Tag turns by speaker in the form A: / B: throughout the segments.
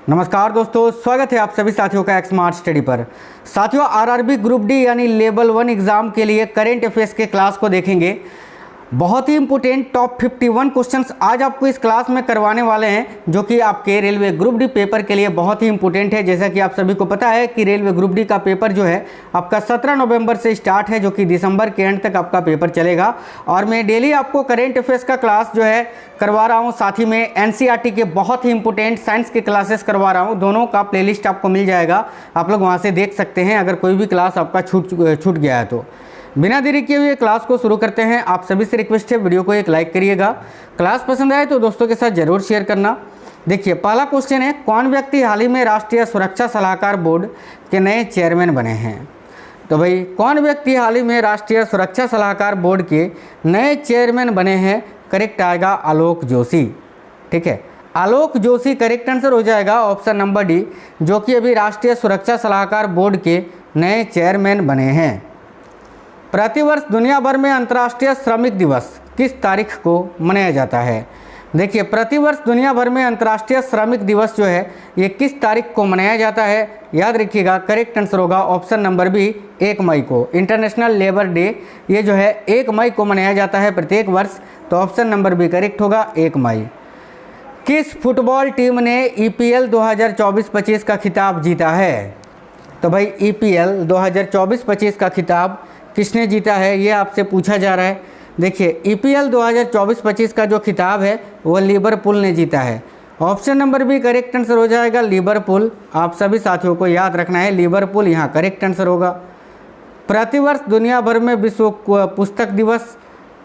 A: नमस्कार दोस्तों, स्वागत है आप सभी साथियों का स्मार्ट स्टडी पर। साथियों, आरआरबी ग्रुप डी यानी लेवल 1 एग्ज़ाम के लिए करेंट अफेयर्स के क्लास को देखेंगे। बहुत ही इंपोर्टेंट टॉप 51 क्वेश्चंस आज आपको इस क्लास में करवाने वाले हैं, जो कि आपके रेलवे ग्रुप डी पेपर के लिए बहुत ही इंपोर्टेंट है। जैसा कि आप सभी को पता है कि रेलवे ग्रुप डी का पेपर जो है आपका 17 नवंबर से स्टार्ट है, जो कि दिसंबर के एंड तक आपका पेपर चलेगा। और मैं डेली आपको करेंट अफेयर्स का क्लास जो है करवा रहा हूँ, साथ ही में एनसीईआरटी के बहुत ही इंपोर्टेंट साइंस के क्लासेस करवा रहा हूँ। दोनों का प्लेलिस्ट आपको मिल जाएगा, आप लोग वहाँ से देख सकते हैं अगर कोई भी क्लास आपका छूट गया है तो। बिना देरी किए हुए क्लास को शुरू करते हैं। आप सभी से रिक्वेस्ट है, वीडियो को एक लाइक करिएगा। क्लास पसंद आए तो दोस्तों के साथ जरूर शेयर करना। देखिए, पहला क्वेश्चन है, कौन व्यक्ति हाल ही में राष्ट्रीय सुरक्षा सलाहकार बोर्ड के नए चेयरमैन बने हैं? तो भाई, कौन व्यक्ति हाल ही में राष्ट्रीय सुरक्षा सलाहकार बोर्ड के नए चेयरमैन बने हैं? करेक्ट आएगा आलोक जोशी। ठीक है, आलोक जोशी करेक्ट आंसर हो जाएगा ऑप्शन नंबर डी, जो कि अभी राष्ट्रीय सुरक्षा सलाहकार बोर्ड के नए चेयरमैन बने हैं। प्रतिवर्ष दुनिया भर में अंतर्राष्ट्रीय श्रमिक दिवस किस तारीख को मनाया जाता है? देखिए, प्रतिवर्ष दुनिया भर में अंतर्राष्ट्रीय श्रमिक दिवस जो है ये किस तारीख को मनाया जाता है? याद रखिएगा, करेक्ट आंसर होगा ऑप्शन नंबर बी, 1 मई को। इंटरनेशनल लेबर डे ये जो है 1 मई को मनाया जाता है प्रत्येक वर्ष, तो ऑप्शन नंबर बी करेक्ट होगा, 1 मई। किस फुटबॉल टीम ने EPL 2024-25 का खिताब जीता है? तो भाई, EPL 2024-25 का खिताब किसने जीता है, ये आपसे पूछा जा रहा है। देखिए, EPL 2024-25 का जो खिताब है वो लिवरपूल ने जीता है। Option number B correct answer हो जाएगा, लिवरपूल। आप सभी साथियों को याद रखना है, लिवरपूल यहाँ करेक्ट आंसर होगा। प्रतिवर्ष दुनिया भर में विश्व पुस्तक दिवस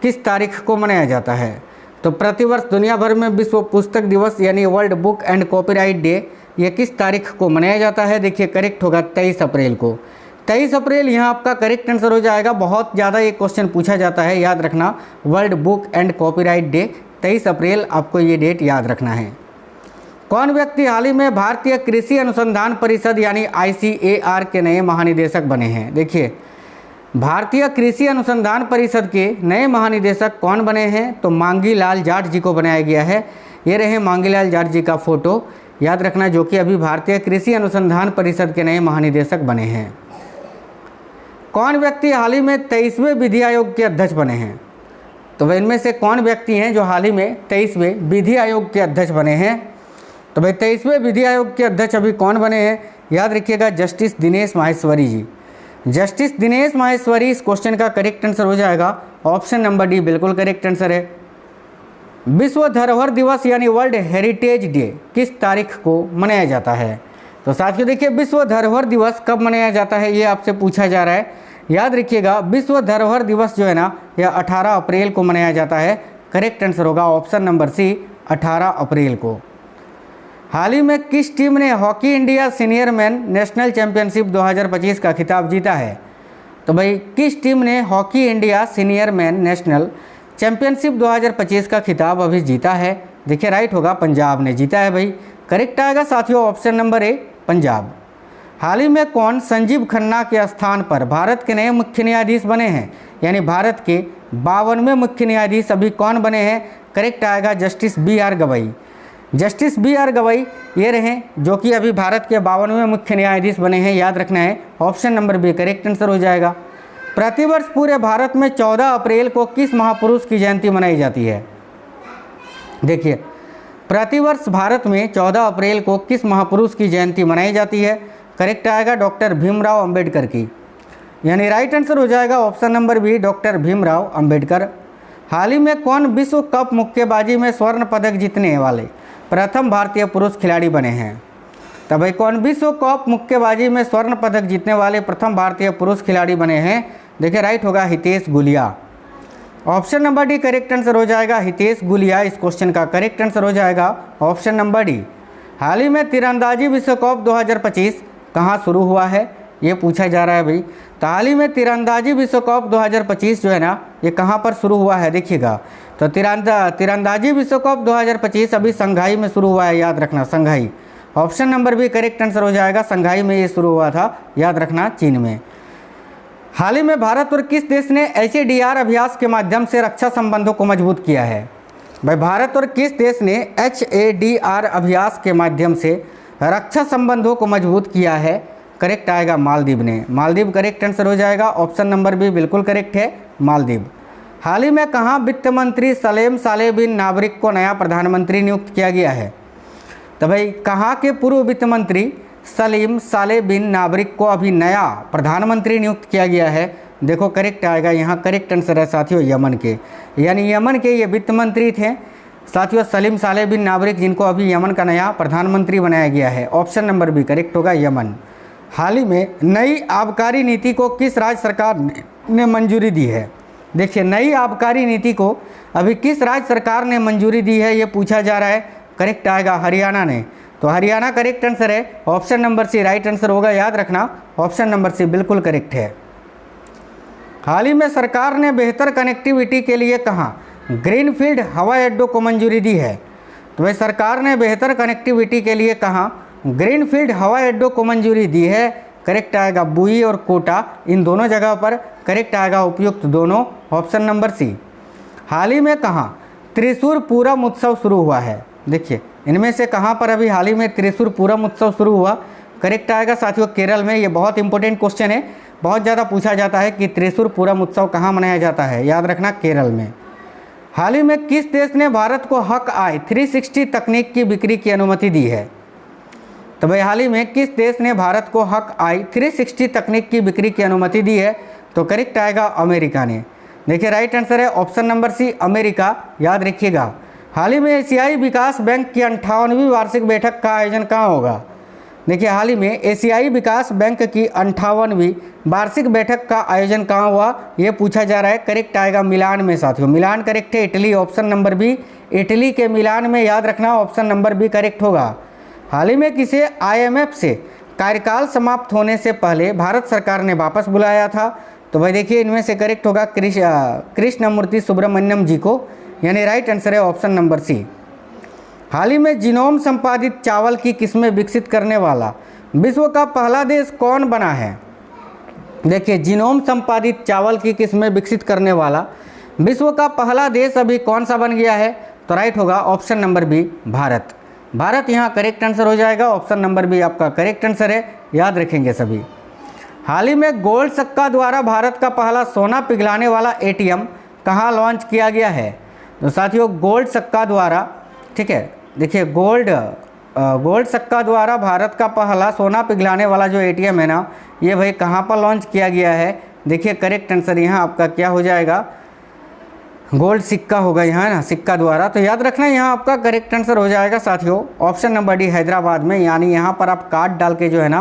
A: किस तारीख को मनाया जाता है? तो प्रतिवर्ष दुनिया भर में विश्व पुस्तक दिवस यानी world book and copyright day ये किस तारीख को मनाया जाता है? देखिए, करेक्ट होगा 23 अप्रैल को। 23 अप्रैल यहाँ आपका करेक्ट आंसर हो जाएगा। बहुत ज़्यादा ये क्वेश्चन पूछा जाता है, याद रखना, world book and copyright day 23 अप्रैल, आपको ये डेट याद रखना है। कौन व्यक्ति हाल ही में भारतीय कृषि अनुसंधान परिषद यानी ICAR के नए महानिदेशक बने हैं? देखिए, भारतीय कृषि अनुसंधान परिषद के नए महानिदेशक कौन बने हैं? तो मांगी लाल जाट जी को बनाया गया है। ये रहे मांगी लाल जाट जी का फोटो, याद रखना, जो कि अभी भारतीय कृषि अनुसंधान परिषद के नए महानिदेशक बने हैं। कौन व्यक्ति हाल ही में 23वें विधि आयोग के अध्यक्ष बने हैं? तो वह इनमें से कौन व्यक्ति हैं जो हाल ही में 23वें विधि आयोग के अध्यक्ष बने हैं? तो भाई, 23वें विधि आयोग के अध्यक्ष अभी कौन बने हैं? याद रखिएगा, जस्टिस दिनेश माहेश्वरी जी। जस्टिस दिनेश माहेश्वरी इस क्वेश्चन का करेक्ट आंसर हो जाएगा, ऑप्शन नंबर डी बिल्कुल करेक्ट आंसर है। विश्व धरोहर दिवस यानी वर्ल्ड हेरिटेज डे किस तारीख को मनाया जाता है? तो साथियों देखिए, विश्व धरोहर दिवस कब मनाया जाता है ये आपसे पूछा जा रहा है। याद रखिएगा, विश्व धरोहर दिवस जो है ना, यह 18 अप्रैल को मनाया जाता है। करेक्ट आंसर होगा ऑप्शन नंबर सी, 18 अप्रैल को। हाल ही में किस टीम ने hockey India senior man national championship 2025 का खिताब जीता है? तो भाई, किस टीम ने hockey India senior man national championship 2025 का खिताब अभी जीता है? देखिए, राइट होगा, पंजाब ने जीता है भाई। करेक्ट आएगा साथियों ऑप्शन नंबर ए, पंजाब। हाल ही में कौन संजीव खन्ना के स्थान पर भारत के नए मुख्य न्यायाधीश बने हैं? यानी भारत के 52वें मुख्य न्यायाधीश अभी कौन बने हैं? करेक्ट आएगा justice BR Gavai. Justice BR Gavai ये रहे, जो कि अभी भारत के 52वें मुख्य न्यायाधीश बने हैं। याद रखना है, option number B correct answer हो जाएगा। प्रतिवर्ष पूरे भारत में 14 अप्रैल को किस महापुरुष की जयंती मनाई जाती है? देखिए, प्रतिवर्ष भारत में 14 अप्रैल को किस महापुरुष की जयंती मनाई जाती है? करेक्ट आएगा डॉक्टर भीमराव अंबेडकर की, यानी राइट आंसर हो जाएगा option number B, doctor Bhimrao Ambedkar. हाल ही में कौन विश्व कप मुक्केबाजी में स्वर्ण पदक जीतने वाले प्रथम भारतीय पुरुष खिलाड़ी बने हैं? तब भाई, कौन विश्व कप मुक्केबाजी में स्वर्ण पदक जीतने वाले प्रथम भारतीय पुरुष खिलाड़ी बने हैं? देखिए, राइट होगा Hitesh Gulia. Option number D correct answer हो जाएगा, हितेश गुलिया इस क्वेश्चन का करेक्ट आंसर हो जाएगा, ऑप्शन नंबर डी। हाल ही में तीरंदाजी विश्व कप 2025 कहाँ शुरू हुआ है? ये पूछा जा रहा है भाई। तो हाल ही में तीरंदाजी विश्व कप 2025 जो है ना, ये कहाँ पर शुरू हुआ है? देखिएगा, तो तीरंदाजी विश्व कप 2025 अभी संघाई में शुरू हुआ है। याद रखना, Shanghai. Option number B correct answer हो जाएगा, संघाई में ये शुरू हुआ था। याद रखना, चीन में। हाल ही में भारत और किस देश ने HADR अभ्यास के माध्यम से रक्षा संबंधों को मजबूत किया है? भाई, भारत और किस देश ने HADR अभ्यास के माध्यम से रक्षा संबंधों को मजबूत किया है? करेक्ट आएगा मालदीव ने। मालदीव करेक्ट आंसर हो जाएगा। ऑप्शन नंबर बी बिल्कुल करेक्ट है, मालदीव। हाल ही में कहाँ वित्त मंत्री सलेम सालेह बिन नाबरिक को नया प्रधानमंत्री नियुक्त किया गया है? तो भाई कहाँ के पूर्व वित्त मंत्री सलीम सालेह बिन नाबरिक को अभी नया प्रधानमंत्री नियुक्त किया गया है? देखो करेक्ट आएगा यहाँ, करेक्ट आंसर है साथियों यमन के, यानी यमन के ये वित्त मंत्री थे साथियों सलीम सालेह बिन नाबरिक, जिनको अभी यमन का नया प्रधानमंत्री बनाया गया है। ऑप्शन नंबर बी करेक्ट होगा, यमन। हाल ही में नई आबकारी नीति को किस राज्य सरकार ने मंजूरी दी है? देखिए नई आबकारी नीति को अभी किस राज्य सरकार ने मंजूरी दी है, ये पूछा जा रहा है। करेक्ट आएगा हरियाणा ने, तो हरियाणा करेक्ट आंसर है। Option number C right answer होगा, याद रखना ऑप्शन नंबर सी बिल्कुल करेक्ट है। हाल ही में सरकार ने बेहतर कनेक्टिविटी के लिए कहाँ ग्रीनफील्ड हवाई अड्डों को मंजूरी दी है? तो भाई सरकार ने बेहतर कनेक्टिविटी के लिए कहाँ ग्रीनफील्ड हवाई अड्डों को मंजूरी दी है? करेक्ट आएगा बुई और कोटा, इन दोनों जगह पर करेक्ट आएगा उपयुक्त दोनों, ऑप्शन नंबर सी। हाल ही में कहाँ त्रिशूर पूरम उत्सव शुरू हुआ है? देखिए इनमें से कहाँ पर अभी हाल ही में त्रिशूर पूरम उत्सव शुरू हुआ? करेक्ट आएगा साथियों केरल में। ये बहुत इंपॉर्टेंट क्वेश्चन है, बहुत ज़्यादा पूछा जाता है कि त्रिशूर पूरम उत्सव कहाँ मनाया जाता है, याद रखना केरल में। हाल ही में किस देश ने भारत को हक आई 360 तकनीक की बिक्री की अनुमति दी है? तो भाई हाल ही में किस देश ने भारत को हक आई 360 तकनीक की बिक्री की अनुमति दी है? तो करेक्ट आएगा अमेरिका ने। देखिए राइट आंसर है ऑप्शन नंबर सी अमेरिका, याद रखिएगा। हाल ही में एशियाई विकास बैंक की 58वीं वार्षिक बैठक का आयोजन कहाँ होगा? देखिए हाल ही में एशियाई विकास बैंक की 58वीं वार्षिक बैठक का आयोजन कहाँ हुआ, ये पूछा जा रहा है। करेक्ट आएगा मिलान में साथियों, मिलान करेक्ट है, Italy option number B Italy के मिलान में, याद रखना ऑप्शन नंबर बी करेक्ट होगा। हाल ही में किसे IMF से कार्यकाल समाप्त होने से पहले भारत सरकार ने वापस बुलाया था? तो भाई देखिए इनमें से करेक्ट होगा कृष्णमूर्ति सुब्रमण्यम जी को, यानी राइट आंसर है ऑप्शन नंबर सी। हाल ही में जीनोम संपादित चावल की किस्में विकसित करने वाला विश्व का पहला देश कौन बना है? देखिए जीनोम संपादित चावल की किस्में विकसित करने वाला विश्व का पहला देश अभी कौन सा बन गया है? तो राइट होगा option number B Bharat. Bharat यहाँ करेक्ट आंसर हो जाएगा, ऑप्शन नंबर बी आपका करेक्ट आंसर है, याद रखेंगे सभी। हाल ही में गोल्ड सक्का द्वारा भारत का पहला सोना पिघलाने वाला ATM कहाँ लॉन्च किया गया है? तो साथियों गोल्ड सक्का द्वारा, ठीक है, देखिए गोल्ड सक्का द्वारा भारत का पहला सोना पिघलाने वाला जो ATM है ना, ये भाई कहाँ पर लॉन्च किया गया है? देखिए करेक्ट आंसर यहाँ आपका क्या हो जाएगा, गोल्ड सिक्का होगा यहाँ ना, सिक्का द्वारा। तो याद रखना यहाँ आपका करेक्ट आंसर हो जाएगा साथियों ऑप्शन नंबर डी हैदराबाद में, यानी यहाँ पर आप कार्ड डाल के जो है ना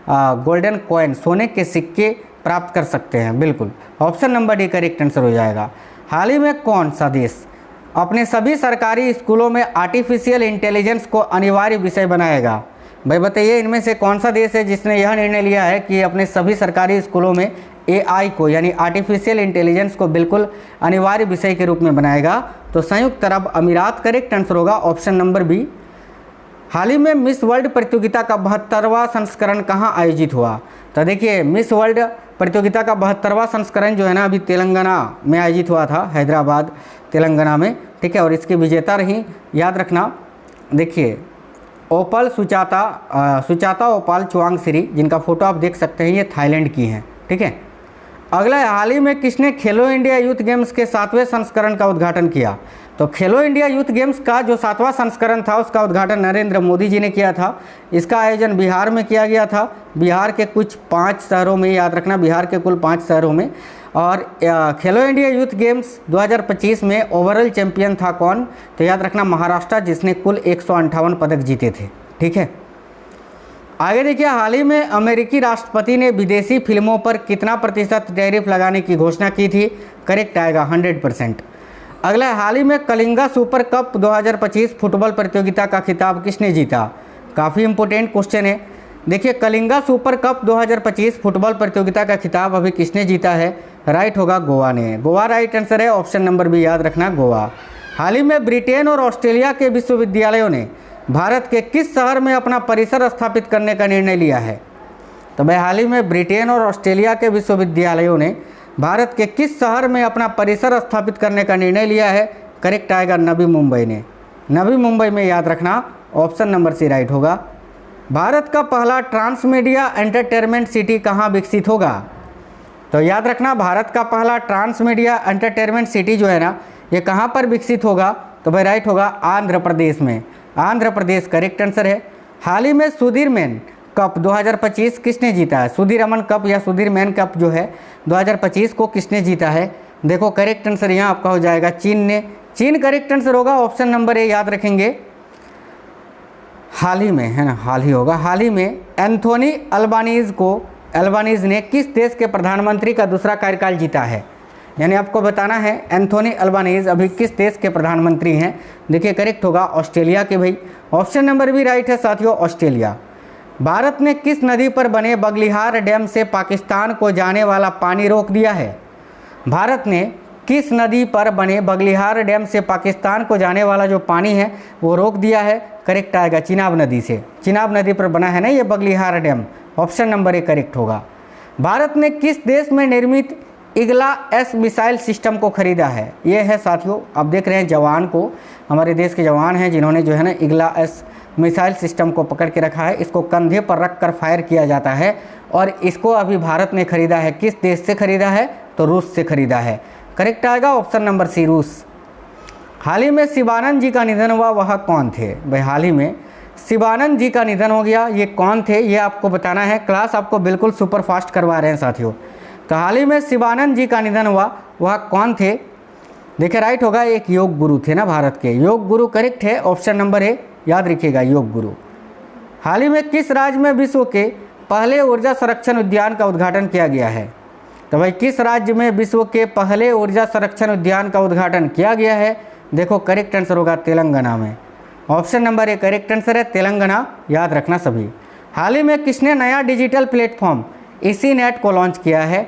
A: गोल्डन कॉइन सोने के सिक्के प्राप्त कर सकते हैं, बिल्कुल option number D correct answer हो जाएगा। हाल ही में कौन सा देश अपने सभी सरकारी स्कूलों में आर्टिफिशियल इंटेलिजेंस को अनिवार्य विषय बनाएगा? भाई बताइए इनमें से कौन सा देश है जिसने यह निर्णय लिया है कि अपने सभी सरकारी स्कूलों में AI को यानी आर्टिफिशियल इंटेलिजेंस को बिल्कुल अनिवार्य विषय के रूप में बनाएगा? तो संयुक्त अरब अमीरात करेक्ट आंसर होगा ऑप्शन नंबर बी। हाल ही में मिस वर्ल्ड प्रतियोगिता का 72वां संस्करण कहाँ आयोजित हुआ? तो देखिए मिस वर्ल्ड प्रतियोगिता का 72वां संस्करण जो है ना अभी तेलंगाना में आयोजित हुआ था, हैदराबाद तेलंगाना में, ठीक है, और इसकी विजेता रही, याद रखना देखिए ओपल सुचाता ओपाल चुआंगश्री, जिनका फोटो आप देख सकते हैं, ये थाईलैंड की हैं, ठीक है। अगला हाल ही में किसने खेलो इंडिया यूथ गेम्स के 7वें संस्करण का उद्घाटन किया? तो खेलो इंडिया यूथ गेम्स का जो 7वां संस्करण था उसका उद्घाटन नरेंद्र मोदी जी ने किया था। इसका आयोजन बिहार में किया गया था, बिहार के कुछ 5 शहरों में, याद रखना बिहार के कुल 5 शहरों में। और खेलो इंडिया यूथ गेम्स 2025 में ओवरऑल चैंपियन था कौन? तो याद रखना महाराष्ट्र, जिसने कुल 158 पदक जीते थे, ठीक है। आगे देखिए हाल ही में अमेरिकी राष्ट्रपति ने विदेशी फिल्मों पर कितना प्रतिशत टैरिफ लगाने की घोषणा की थी? करेक्ट आएगा 100%। अगला हाल ही में कलिंगा सुपर कप 2025 फुटबॉल प्रतियोगिता का खिताब किसने जीता? काफ़ी इंपॉर्टेंट क्वेश्चन है। देखिए कलिंगा सुपर कप 2025 फुटबॉल प्रतियोगिता का खिताब अभी किसने जीता है? राइट होगा गोवा ने, गोवा राइट आंसर है, ऑप्शन नंबर बी, याद रखना गोवा। हाल ही में ब्रिटेन और ऑस्ट्रेलिया के विश्वविद्यालयों ने भारत के किस शहर में अपना परिसर स्थापित करने का निर्णय लिया है? तो भाई हाल ही में ब्रिटेन और ऑस्ट्रेलिया के विश्वविद्यालयों ने भारत के किस शहर में अपना परिसर स्थापित करने का निर्णय लिया है? करेक्ट आएगा नवी मुंबई ने, नवी मुंबई में, याद रखना ऑप्शन नंबर सी राइट होगा। भारत का पहला ट्रांसमीडिया एंटरटेनमेंट सिटी कहाँ विकसित होगा? तो याद रखना, भारत का पहला ट्रांसमीडिया एंटरटेनमेंट सिटी जो है ना, ये कहाँ पर विकसित होगा? तो भाई राइट होगा आंध्र प्रदेश में। आंध्र प्रदेश करेक्ट आंसर है। हाल ही में सुधीर मेन कप 2025 किसने जीता है? सुधीर अमन कप या सुधीर मेन कप जो है 2025 को किसने जीता है? देखो करेक्ट आंसर यहाँ आपका हो जाएगा चीन ने। चीन करेक्ट आंसर होगा, ऑप्शन नंबर ए याद रखेंगे। हाल ही में है ना, हाल ही होगा। हाल ही में एंथोनी अल्बानीज ने किस देश के प्रधानमंत्री का दूसरा कार्यकाल जीता है? यानी आपको बताना है एंथोनी अल्बानीज अभी किस देश के प्रधानमंत्री हैं। देखिए करेक्ट होगा ऑस्ट्रेलिया के भाई। ऑप्शन नंबर भी राइट है साथियों, ऑस्ट्रेलिया। भारत ने किस नदी पर बने बगलिहार डैम से पाकिस्तान को जाने वाला पानी रोक दिया है? भारत ने किस नदी पर बने बगलिहार डैम से पाकिस्तान को जाने वाला जो पानी है वो रोक दिया है? करेक्ट आएगा चिनाब नदी से। चिनाब नदी पर बना है ना ये Baglihar dam. Option number A correct होगा। भारत ने किस देश में निर्मित इगला एस मिसाइल सिस्टम को खरीदा है? ये है साथियों, आप देख रहे हैं जवान को, हमारे देश के जवान हैं जिन्होंने जो है ना इगला एस मिसाइल सिस्टम को पकड़ के रखा है। इसको कंधे पर रख कर फायर किया जाता है और इसको अभी भारत ने खरीदा है। किस देश से खरीदा है? तो रूस से खरीदा है। करेक्ट आएगा ऑप्शन नंबर सी, रूस। हाल ही में शिवानंद जी का निधन हुआ, वह कौन थे? भाई हाल ही में शिवानंद जी का निधन हो गया, ये कौन थे ये आपको बताना है। क्लास आपको बिल्कुल सुपर फास्ट करवा रहे हैं साथियों। तो हाल ही में शिवानंद जी का निधन हुआ, वह कौन थे? देखिए राइट होगा, एक योग गुरु थे ना भारत के, योग गुरु करेक्ट है। ऑप्शन नंबर ए याद रखिएगा, योग गुरु। हाल ही में किस राज्य में विश्व के पहले ऊर्जा संरक्षण उद्यान का उद्घाटन किया गया है? तो भाई किस राज्य में विश्व के पहले ऊर्जा संरक्षण उद्यान का उद्घाटन किया गया है? देखो करेक्ट आंसर होगा तेलंगाना में। Option number A correct answer है, तेलंगाना। याद रखना सभी। हाल ही में किसने नया डिजिटल प्लेटफॉर्म ECNET को लॉन्च किया है?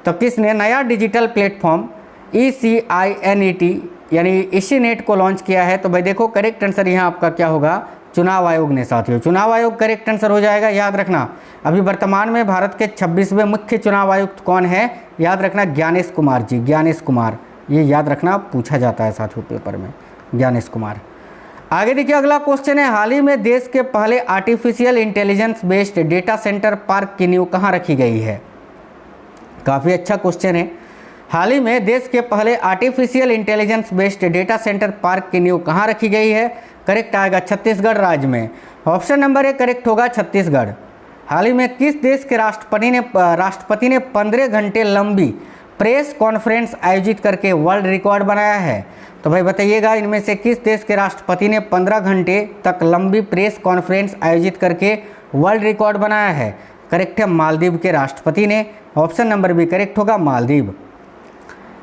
A: तो किसने नया डिजिटल प्लेटफॉर्म ECINET यानी ECNET को लॉन्च किया है? तो भाई देखो करेक्ट आंसर यहाँ आपका क्या होगा? चुनाव आयोग ने साथियों। चुनाव आयोग करेक्ट आंसर हो जाएगा। याद रखना, अभी वर्तमान में भारत के 26वें मुख्य चुनाव आयुक्त कौन है? याद रखना ज्ञानेश कुमार जी, ज्ञानेश कुमार। ये याद रखना, पूछा जाता है साथियों पेपर में, ज्ञानेश कुमार। आगे देखिए अगला क्वेश्चन है, हाल ही में देश के पहले artificial intelligence based data centre park की नींव कहाँ रखी गई है? काफ़ी अच्छा क्वेश्चन है। हाल ही में देश के पहले artificial intelligence based data centre park की नींव कहाँ रखी गई है? करेक्ट आएगा छत्तीसगढ़ राज्य में। ऑप्शन नंबर ए करेक्ट होगा, छत्तीसगढ़। हाल ही में किस देश के राष्ट्रपति ने 15 घंटे लंबी प्रेस कॉन्फ्रेंस आयोजित करके वर्ल्ड रिकॉर्ड बनाया है? तो भाई बताइएगा इनमें से किस देश के राष्ट्रपति ने 15 घंटे तक लंबी प्रेस कॉन्फ्रेंस आयोजित करके वर्ल्ड रिकॉर्ड बनाया है? करेक्ट है, मालदीव के राष्ट्रपति ने। ऑप्शन नंबर बी करेक्ट होगा, मालदीव।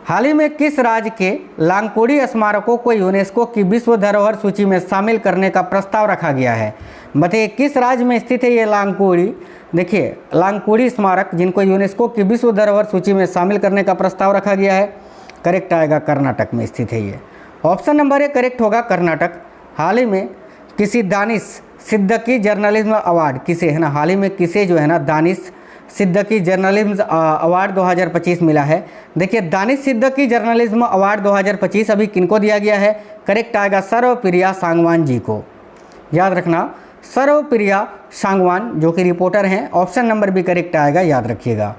A: हाल ही में किस राज्य के लांगकोड़ी स्मारकों को यूनेस्को की विश्व धरोहर सूची में शामिल करने का प्रस्ताव रखा गया है? बताइए किस राज्य में स्थित है ये लांगकोड़ी? देखिए लांगकोड़ी स्मारक जिनको यूनेस्को की विश्व धरोहर सूची में शामिल करने का प्रस्ताव रखा गया है, करेक्ट आएगा कर्नाटक में स्थित है ये। ऑप्शन नंबर ए करेक्ट होगा, कर्नाटक। हाल ही में किसी दानिश सिद्दीकी जर्नलिज्म अवार्ड किसे है ना, हाल ही में किसे जो है ना दानिश सिद्दीकी जर्नलिज्म अवार्ड 2025 मिला है? देखिए दानिश सिद्दीकी जर्नलिज्म अवार्ड 2025 अभी किनको दिया गया है? करेक्ट आएगा सर्वप्रिया सांगवान जी को। याद रखना, सर्वप्रिया सांगवान जो कि रिपोर्टर हैं। ऑप्शन नंबर भी करेक्ट आएगा, याद रखिएगा।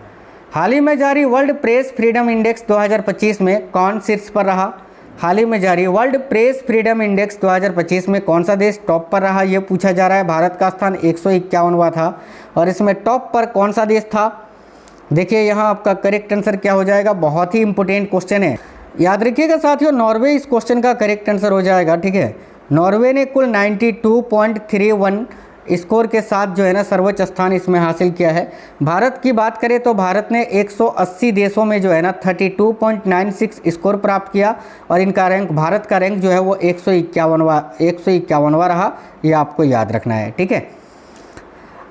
A: हाल ही में जारी वर्ल्ड प्रेस फ्रीडम इंडेक्स 2025 में कौन शीर्ष पर रहा? हाल ही में जारी वर्ल्ड प्रेस फ्रीडम इंडेक्स 2025 में कौन सा देश टॉप पर रहा, ये पूछा जा रहा है। भारत का स्थान 151वां था और इसमें टॉप पर कौन सा देश था? देखिए यहाँ आपका करेक्ट आंसर क्या हो जाएगा, बहुत ही इंपॉर्टेंट क्वेश्चन है, याद रखिएगा साथियों। नॉर्वे इस क्वेश्चन का करेक्ट आंसर हो जाएगा, ठीक है। नॉर्वे ने कुल 92.31 स्कोर के साथ जो है ना सर्वोच्च स्थान इसमें हासिल किया है। भारत की बात करें तो भारत ने 180 देशों में जो है ना 32.96 स्कोर प्राप्त किया और इनका रैंक, भारत का रैंक जो है वो 151वां रहा, ये आपको याद रखना है, ठीक है।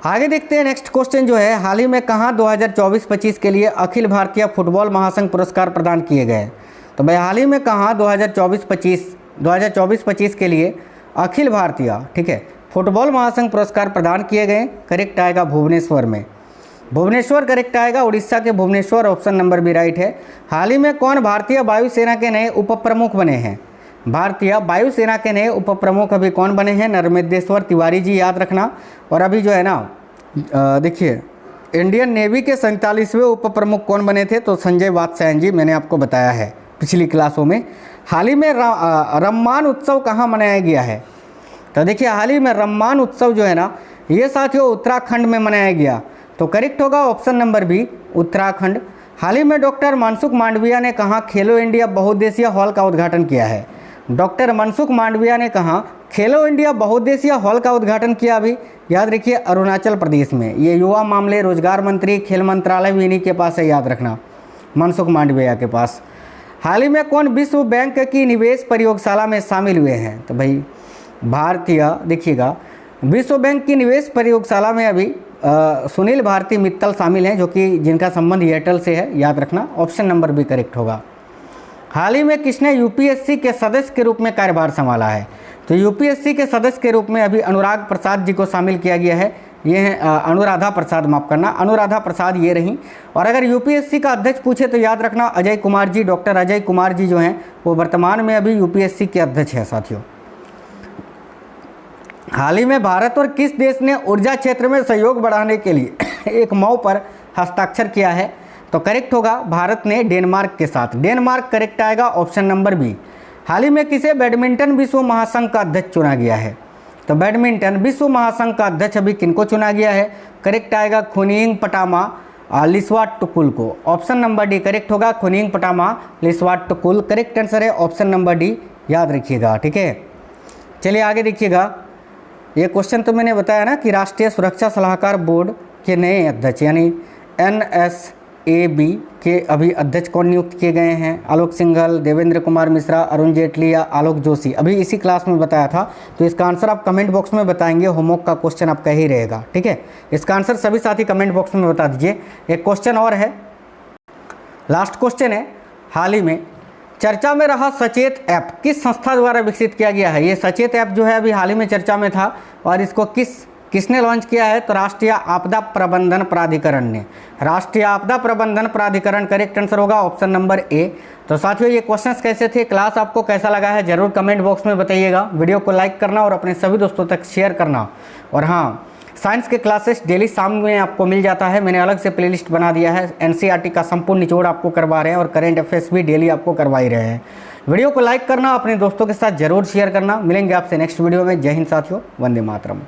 A: आगे देखते हैं नेक्स्ट क्वेश्चन जो है, हाल ही में कहाँ 2024-25 के लिए अखिल भारतीय फुटबॉल महासंघ पुरस्कार प्रदान किए गए? तो भाई हाल ही में कहाँ 2024-25 के लिए अखिल भारतीय, ठीक है, फुटबॉल महासंघ पुरस्कार प्रदान किए गए? करेक्ट आएगा भुवनेश्वर में। भुवनेश्वर करेक्ट आएगा, उड़ीसा के भुवनेश्वर। ऑप्शन नंबर भी राइट है। हाल ही में कौन भारतीय वायुसेना के नए उप प्रमुख बने हैं? भारतीय वायुसेना के नए उप प्रमुख अभी कौन बने हैं? नर्मदेश्वर तिवारी जी, याद रखना। और अभी जो है ना देखिए इंडियन नेवी के 47वें उप प्रमुख कौन बने थे? तो संजय वात्स्यायन जी, मैंने आपको बताया है पिछली क्लासों में। हाल ही में रम्मान उत्सव कहाँ मनाया गया है? तो देखिए हाल ही में रम्मान उत्सव जो है ना ये साथियों उत्तराखंड में मनाया गया। तो करेक्ट होगा ऑप्शन नंबर बी, उत्तराखंड। हाल ही में डॉक्टर मनसुख मांडविया ने कहा खेलो इंडिया बहुउद्देशीय हॉल का उद्घाटन किया है? डॉक्टर मनसुख मांडविया ने कहा खेलो इंडिया बहुउद्देशीय हॉल का उद्घाटन किया? अभी याद रखिए अरुणाचल प्रदेश में। ये युवा मामले रोजगार मंत्री खेल मंत्रालय भी इन्हीं के पास है, याद रखना, मनसुख मांडविया के पास। हाल ही में कौन विश्व बैंक की निवेश प्रयोगशाला में शामिल हुए हैं? तो भाई भारतीय, देखिएगा विश्व बैंक की निवेश प्रयोगशाला में अभी सुनील भारती मित्तल शामिल हैं, जो कि जिनका संबंध एयरटेल से है, याद रखना। ऑप्शन नंबर बी करेक्ट होगा। हाल ही में किसने यूपीएससी के सदस्य के रूप में कार्यभार संभाला है? तो यूपीएससी के सदस्य के रूप में अभी अनुराग प्रसाद जी को शामिल किया गया है। ये हैं अनुराधा प्रसाद, माफ करना, अनुराधा प्रसाद ये रहीं। और अगर यूपीएससी का अध्यक्ष पूछे तो याद रखना अजय कुमार जी, डॉक्टर अजय कुमार जी जो हैं वो वर्तमान में अभी यूपीएससी के अध्यक्ष हैं साथियों। हाल ही में भारत और किस देश ने ऊर्जा क्षेत्र में सहयोग बढ़ाने के लिए एक मऊ पर हस्ताक्षर किया है? तो करेक्ट होगा भारत ने डेनमार्क के साथ। डेनमार्क करेक्ट आएगा, ऑप्शन नंबर बी। हाल ही में किसे बैडमिंटन विश्व महासंघ का अध्यक्ष चुना गया है? तो बैडमिंटन विश्व महासंघ का अध्यक्ष अभी किनको चुना गया है? करेक्ट आएगा खुनिंग पटामा लिस्वाटुकुल को। ऑप्शन नंबर डी करेक्ट होगा, खुनिंग पटामा लिस्वाटुकुल करेक्ट आंसर है, ऑप्शन नंबर डी, याद रखिएगा। ठीक है, चलिए आगे देखिएगा। ये क्वेश्चन तो मैंने बताया ना कि राष्ट्रीय सुरक्षा सलाहकार बोर्ड के नए अध्यक्ष यानी NSAB के अभी अध्यक्ष कौन नियुक्त किए गए हैं? आलोक सिंघल, देवेंद्र कुमार मिश्रा, अरुण जेटली या आलोक जोशी? अभी इसी क्लास में बताया था। तो इसका आंसर आप कमेंट बॉक्स में बताएंगे, होमवर्क का क्वेश्चन आपका ही रहेगा। ठीक है, इसका आंसर सभी साथी कमेंट बॉक्स में बता दीजिए। एक क्वेश्चन और है, लास्ट क्वेश्चन है। हाल ही में चर्चा में रहा सचेत ऐप किस संस्था द्वारा विकसित किया गया है? ये सचेत ऐप जो है अभी हाल ही में चर्चा में था और इसको किसने लॉन्च किया है? तो राष्ट्रीय आपदा प्रबंधन प्राधिकरण ने। राष्ट्रीय आपदा प्रबंधन प्राधिकरण करेक्ट आंसर होगा, ऑप्शन नंबर ए। तो साथियों ये क्वेश्चंस कैसे थे, क्लास आपको कैसा लगा है जरूर कमेंट बॉक्स में बताइएगा। वीडियो को लाइक करना और अपने सभी दोस्तों तक शेयर करना। और हाँ, साइंस के क्लासेस डेली शाम में आपको मिल जाता है, मैंने अलग से प्लेलिस्ट बना दिया है। NCERT का संपूर्ण निचोड़ आपको करवा रहे हैं और करेंट अफेयर्स भी डेली आपको करवा ही रहे हैं। वीडियो को लाइक करना, अपने दोस्तों के साथ जरूर शेयर करना। मिलेंगे आपसे नेक्स्ट वीडियो में। जय हिंद साथियों, वंदे मातरम।